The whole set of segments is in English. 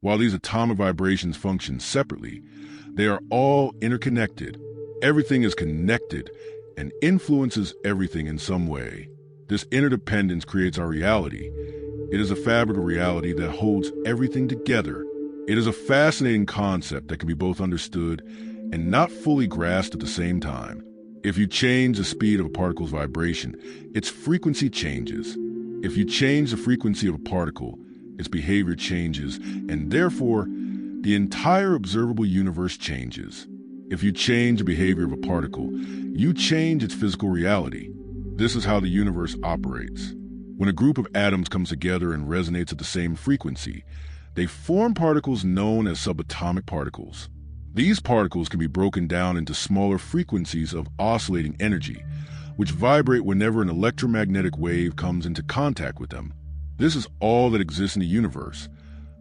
While these atomic vibrations function separately, they are all interconnected. Everything is connected and influences everything in some way. This interdependence creates our reality. It is a fabric of reality that holds everything together. It is a fascinating concept that can be both understood and not fully grasped at the same time. If you change the speed of a particle's vibration, its frequency changes. If you change the frequency of a particle, its behavior changes, and therefore, the entire observable universe changes. If you change the behavior of a particle, you change its physical reality. This is how the universe operates. When a group of atoms comes together and resonates at the same frequency, they form particles known as subatomic particles. These particles can be broken down into smaller frequencies of oscillating energy, which vibrate whenever an electromagnetic wave comes into contact with them. This is all that exists in the universe,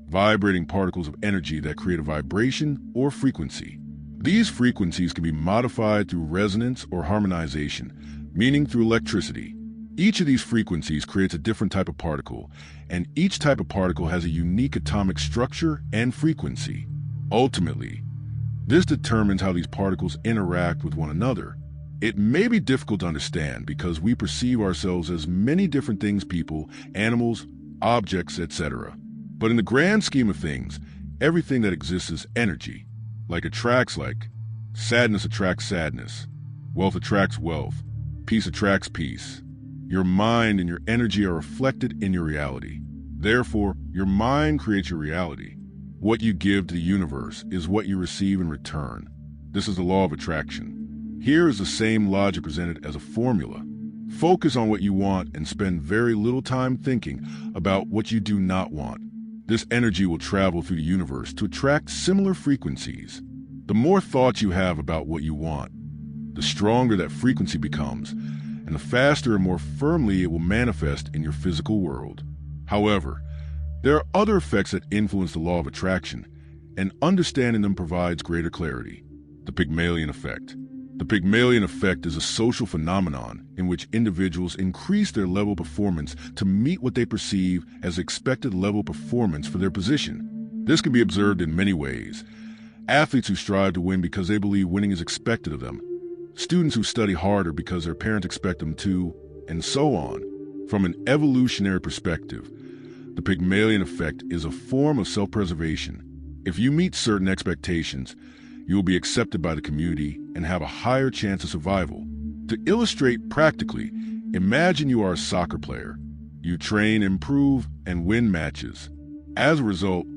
vibrating particles of energy that create a vibration or frequency. These frequencies can be modified through resonance or harmonization, meaning through electricity. Each of these frequencies creates a different type of particle, and each type of particle has a unique atomic structure and frequency. Ultimately, this determines how these particles interact with one another. It may be difficult to understand because we perceive ourselves as many different things: people, animals, objects, etc. But in the grand scheme of things, everything that exists is energy. Like attracts like, sadness attracts sadness, wealth attracts wealth, peace attracts peace. Your mind and your energy are reflected in your reality. Therefore, your mind creates your reality. What you give to the universe is what you receive in return. This is the law of attraction. Here is the same logic presented as a formula. Focus on what you want and spend very little time thinking about what you do not want. This energy will travel through the universe to attract similar frequencies. The more thoughts you have about what you want, the stronger that frequency becomes, and the faster and more firmly it will manifest in your physical world. However, there are other effects that influence the law of attraction, and understanding them provides greater clarity. The Pygmalion effect. The Pygmalion effect is a social phenomenon in which individuals increase their level of performance to meet what they perceive as expected level performance for their position. This can be observed in many ways. Athletes who strive to win because they believe winning is expected of them. Students who study harder because their parents expect them to, and so on. From an evolutionary perspective, the Pygmalion effect is a form of self-preservation. If you meet certain expectations, you will be accepted by the community and have a higher chance of survival. To illustrate practically, imagine you are a soccer player. You train, improve, and win matches. As a result,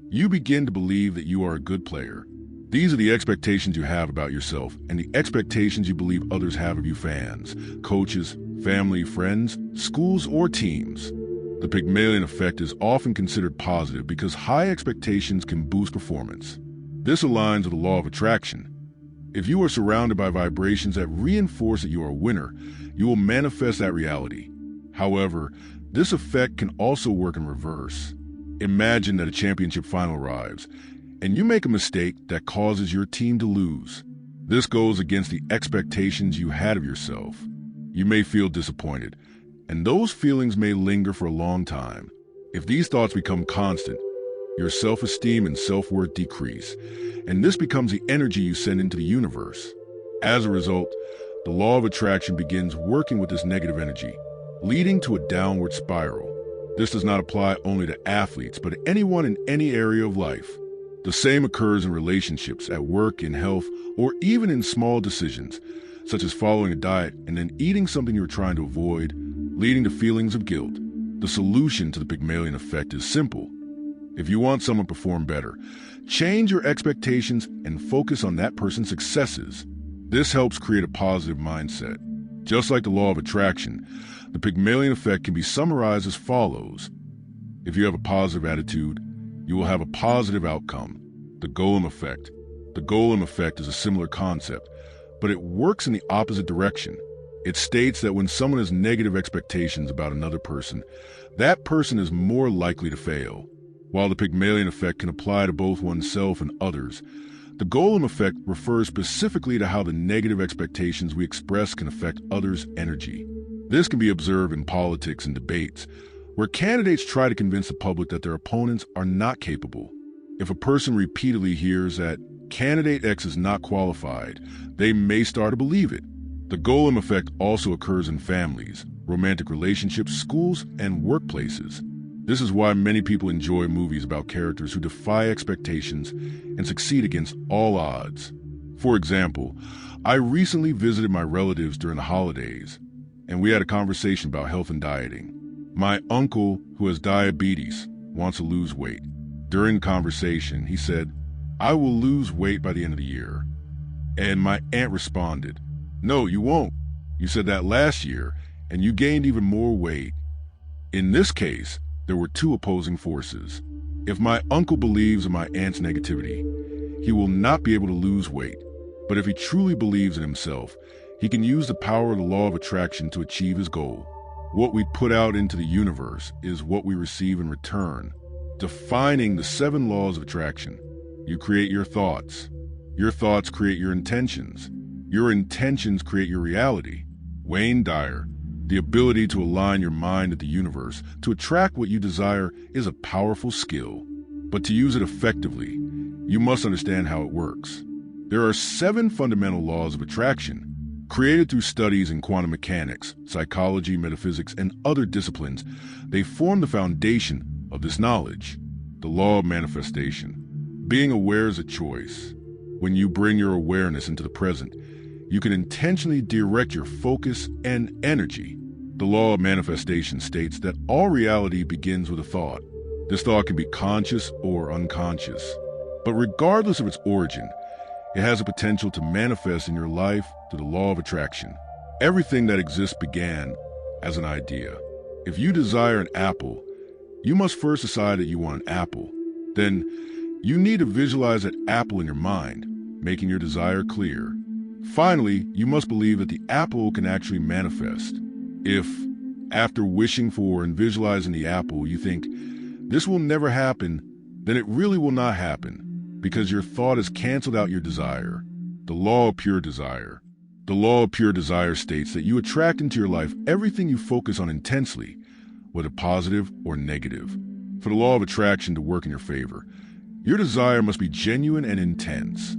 you begin to believe that you are a good player. These are the expectations you have about yourself and the expectations you believe others have of you: fans, coaches, family, friends, schools, or teams. The Pygmalion effect is often considered positive because high expectations can boost performance. This aligns with the law of attraction. If you are surrounded by vibrations that reinforce that you are a winner, you will manifest that reality. However, this effect can also work in reverse. Imagine that a championship final arrives, and you make a mistake that causes your team to lose. This goes against the expectations you had of yourself. You may feel disappointed, and those feelings may linger for a long time. If these thoughts become constant, your self-esteem and self-worth decrease, and this becomes the energy you send into the universe. As a result, the law of attraction begins working with this negative energy, leading to a downward spiral. This does not apply only to athletes, but to anyone in any area of life. The same occurs in relationships, at work, in health, or even in small decisions, such as following a diet and then eating something you were trying to avoid, leading to feelings of guilt. The solution to the Pygmalion effect is simple. If you want someone to perform better, change your expectations and focus on that person's successes. This helps create a positive mindset. Just like the law of attraction, the Pygmalion effect can be summarized as follows. If you have a positive attitude, you will have a positive outcome. The Golem effect. The Golem effect is a similar concept, but it works in the opposite direction. It states that when someone has negative expectations about another person, that person is more likely to fail. While the Pygmalion effect can apply to both oneself and others, the Golem effect refers specifically to how the negative expectations we express can affect others' energy. This can be observed in politics and debates, where candidates try to convince the public that their opponents are not capable. If a person repeatedly hears that candidate X is not qualified, they may start to believe it. The golem effect also occurs in families, romantic relationships, schools, and workplaces. This is why many people enjoy movies about characters who defy expectations and succeed against all odds. For example, I recently visited my relatives during the holidays, and we had a conversation about health and dieting. My uncle, who has diabetes, wants to lose weight. During the conversation, he said, "I will lose weight by the end of the year." And my aunt responded, "No, you won't. You said that last year, and you gained even more weight." In this case, there were two opposing forces. If my uncle believes in my aunt's negativity, he will not be able to lose weight. But if he truly believes in himself, he can use the power of the law of attraction to achieve his goal. What we put out into the universe is what we receive in return. Defining the 7 laws of attraction, you create your thoughts. Your thoughts create your intentions. Your intentions create your reality. Wayne Dyer, the ability to align your mind with the universe to attract what you desire is a powerful skill. But to use it effectively, you must understand how it works. There are 7 fundamental laws of attraction. Created through studies in quantum mechanics, psychology, metaphysics, and other disciplines, they form the foundation of this knowledge. The law of manifestation. Being aware is a choice. When you bring your awareness into the present, you can intentionally direct your focus and energy. The law of manifestation states that all reality begins with a thought. This thought can be conscious or unconscious. But regardless of its origin, it has a potential to manifest in your life through the law of attraction. Everything that exists began as an idea. If you desire an apple, you must first decide that you want an apple. Then, you need to visualize that apple in your mind, making your desire clear. Finally, you must believe that the apple can actually manifest. If, after wishing for and visualizing the apple, you think, "This will never happen," then it really will not happen, because your thought has canceled out your desire. The law of pure desire. The law of pure desire states that you attract into your life everything you focus on intensely, whether positive or negative. For the law of attraction to work in your favor, your desire must be genuine and intense.